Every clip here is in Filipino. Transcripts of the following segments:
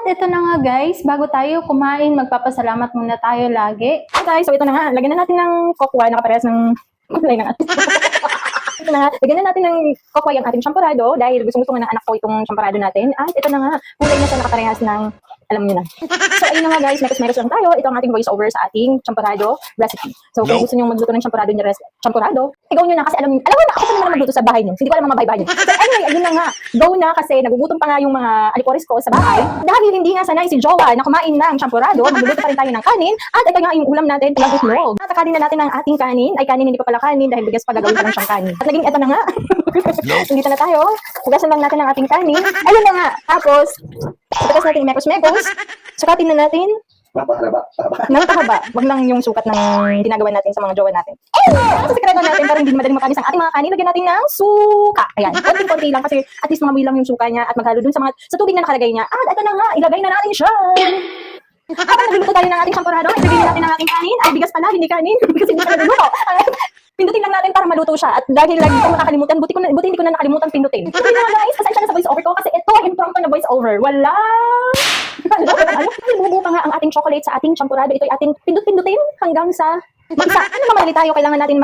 ito na nga guys, bago tayo kumain, magpapasalamat muna tayo lagi. Okay guys, so ito na nga, lagyan na natin ng kokwa, nakaparehas ng kulay ng atin. Ito na nga, lagyan na natin ng kokwa yung ating champorado dahil gusto nga ng anak ko itong champorado natin. At ito na nga, kulay na siya nakaparehas ng, alam niyo na. So ayun na nga guys, mekos-mekos lang tayo. Ito ang ating voice over sa ating champorado recipe. So kung gusto niyo magluto ng champorado ikaw nyo na kasi alam mo na ako pa naman magluto sa bahay niyo. Hindi ko alam mga bahay-bahay niyo. So anyway, ayun na nga, go na kasi nagugutom pa nga yung mga alipores ko sa bahay. Dahil hindi nga sanay si Jowa na kumain ng champorado, magluluto pa rin tayo ng kanin. At ito nga yung ulam natin, tulang itlog. Tatakarin na natin ang ating kanin. Ay kanin, hindi pa pala kanin dahil bigas pa gagawin pa lang siyang kanin. At naging ito na nga. Dito na tayo. Hugasan lang natin ang ating kanin. Ayun na nga. Tapos, pagkas natin mekos-mekos, sukatin na natin. Nang pahaba. Wag lang yung sukat ng ginagawa natin sa mga jowa natin. Sa sekreto natin para hindi madaling mapanis ang ating mga kanin, lagyan natin ng suka. Ayan, konti-konti lang kasi at least mamoy lang yung suka niya at maghalo dun sa tubig na nakalagay niya. At ito na nga, ilagay na natin siya. Habang nagluluto tayo ng ating champorado, ilagay na natin ang ating kanin. Ay, bigas pala, hindi kanin. Kasi hindi ka nagluluto. Pindutin lang natin para maluto siya. At dahil lagi ko nakakalimutan, buti hindi ko na nakalimutan pindutin. So yun na guys, pasensya na sa voice over ko kasi ito, impromptu na voice over. Wala! Bubuo pa nga ang ating chocolate sa ating champorado. Ito ay ating pindut-pindutin hanggang sa mag-isa. Ano naman tayo, kailangan natin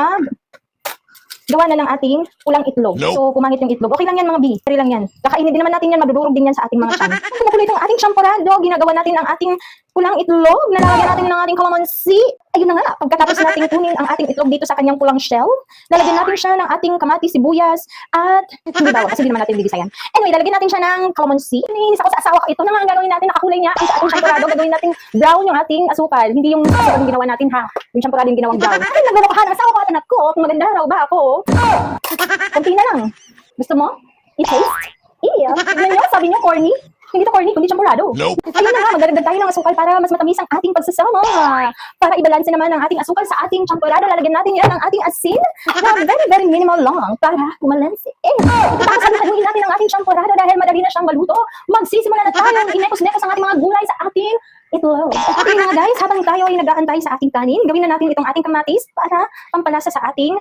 gawa na ng ating pulang itlog. Nope. So, pumangit yung itlog. Okay lang yan mga B. Sari lang yan. Kakainin din naman natin yan, madudurog din yan sa ating mga tiyan. Kumukulo itong ating champorado. Ginagawa natin ang ating pulang itlog. Nalalagyan natin ng ating calamansi. Ayun na nga, pagkatapos natin kunin ang ating itlog dito sa kanyang pulang shell, lalagyan natin siya ng ating kamatis, sibuyas, at hindi bawang kasi hindi naman natin bibisayan. Anyway, lalagyan natin siya ng calamansi. Iniinis ako sa asawa ko. Ito na nga ang gagawin natin. Nakakulay niya ang sa ating champorado. Gagawin natin brown yung ating asukal. Hindi yung asukal yung ginawa natin ha. Yung champorado yung ginawang brown. Ay, naglulukahan ang asawa ko at anak ko. Kung maganda raw ba ako? Kunti na lang. Gusto mo? I-taste? Iya. Tignan nyo, sabi niyo corny. Hindi to corny, kundi champorado. Nope. Ayun na nga, magdadagdag tayo ng asukal para mas matamis ang ating pagsasama. Para ibalanse naman ang ating asukal sa ating champorado, lalagyan natin yan ang ating asin na very minimal lang para kumalanse. Tapos haluin natin ang ating champorado dahil madali na siyang maluto. Magsisimula na tayong inekos-nekos ang ating mga gulay sa ating itlog. Okay mga guys, habang tayo ay nag-aantay sa ating kanin, gawin na natin itong ating kamatis para pampalasa sa ating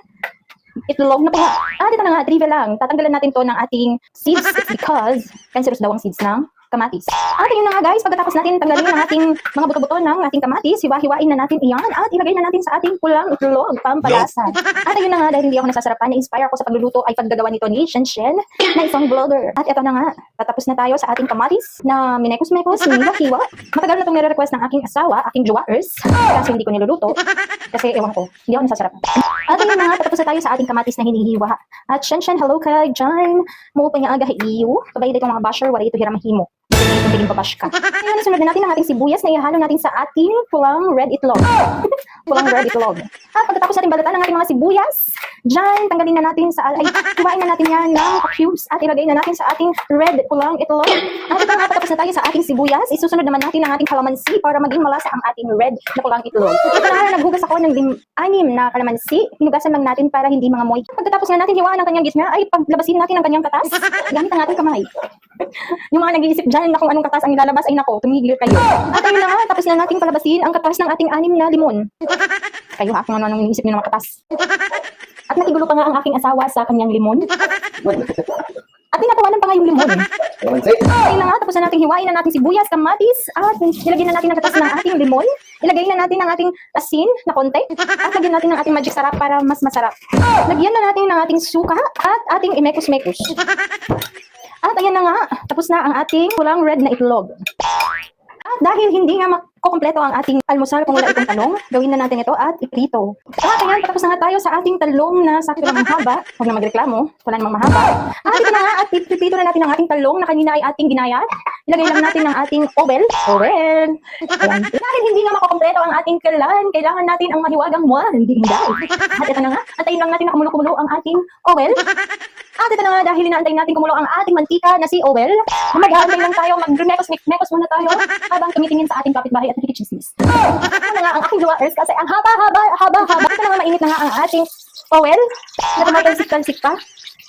itlog na pala. Dito na nga, trivia lang. Tatanggalan natin to ng ating seeds because cancerous daw ang seeds ng kamatis. At yun na nga guys, pagkatapos natin tanggalin ang ating mga buto-buto ng ating kamatis, hiwa-hiwain na natin iyan at ilagay na natin sa ating pulang itlog, pampalasa. At yun na nga, dahil hindi ako nasasarapan, na-inspire ako sa pagluluto ay paggagawa nito ni Shen na isang vlogger. At ito na nga, patapos na tayo sa ating kamatis na minekos-mekos, hiwa-hiwa. Matagal na itong nire-request ng aking asawa, aking jowers, kasi hindi ko niluluto. Kasi ewan ko, hindi ako nasasarapan. At yun na nga, patapos na tayo sa ating kamatis na hinihiwa. At Shen, hello ka, Jan. Mo pa nga aga iyo. Kabay dito mga basher, wala ito hiramahimo. Tingin pabash ka. Ngayon, sunod na natin ang ating sibuyas na ihalo natin sa ating pulang red itlog. Pulang red itlog. At pagkatapos natin balatan ang ating mga sibuyas, dyan, tanggalin na natin hiwain na natin yan ng cubes at ilagay na natin sa ating red pulang itlog. At ito nga, pagkatapos na tayo sa ating sibuyas, isusunod naman natin ang ating kalamansi para maging malasa ang ating red na pulang itlog. Ito na, naghugas ako ng 6 na kalamansi. Hinugasan lang natin para hindi mga moy. Pagkatapos nga natin hiwaan ang kanyang gitna, ay paglabasin natin ang kanyang katas gamit ang ating kamay. Yung mga nag-iisip dyan na kung anong katas ang ilalabas, ay nako, tumigil kayo. At ayun na nga, tapos na nating palabasin ang katas ng ating 6 na limon. Kayo ha, kung ano-anong iniisip nyo ng mga katas. At nakigulo pa nga ang aking asawa sa kanyang limon. At tinatawanan pa nga yung limon. Ayun na nga, tapos na nating hiwain na natin sibuyas, kamatis, at nilagyan na natin ang katas ng ating limon. Ilagay na natin ang ating asin na konti. At lagyan natin ng ating magic sarap para mas masarap. Lagyan na natin ng ating suka at ating imekos-mekos. At ayan na nga, tapos na ang ating pulang red na itlog. At dahil hindi nga makukompleto ang ating almusal kung wala itong talong, gawin na natin ito at iprito. At ayan, tapos na nga tayo sa ating talong na sakto lang mahaba. Huwag na magreklamo, wala namang mahaba. At ito na nga, at iprito na natin ang ating talong na kanina ay ating ginayat. Ilagay lang natin ang ating ovel. Ayan. Dahil hindi nga makukompleto ang ating kalan, kailangan natin ang mahiwagang muwan, hindi hinday. At ito na nga, antayin lang natin na kumulo-kumulo ang ating ovel. At ito na nga, dahil inaantay natin kumulo ang ating mantika na si Owel, mag-aantay lang tayo, mag-mekos muna tayo habang tumitingin sa ating kapitbahay at nakikichismis. Ito na nga ang aking jowers kasi ang haba. Ito na nga, mainit na nga ang ating Owel na tumatalsik-talsik pa.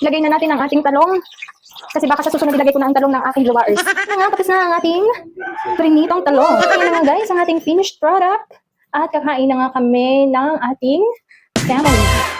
Lagay na natin ang ating talong kasi baka sa susunod ilagay ko na ang talong ng aking jowers. Ito na nga, tapos na ang ating prinitong talong. Ito na nga guys, ang ating finished product at kakain na nga kami ng ating family.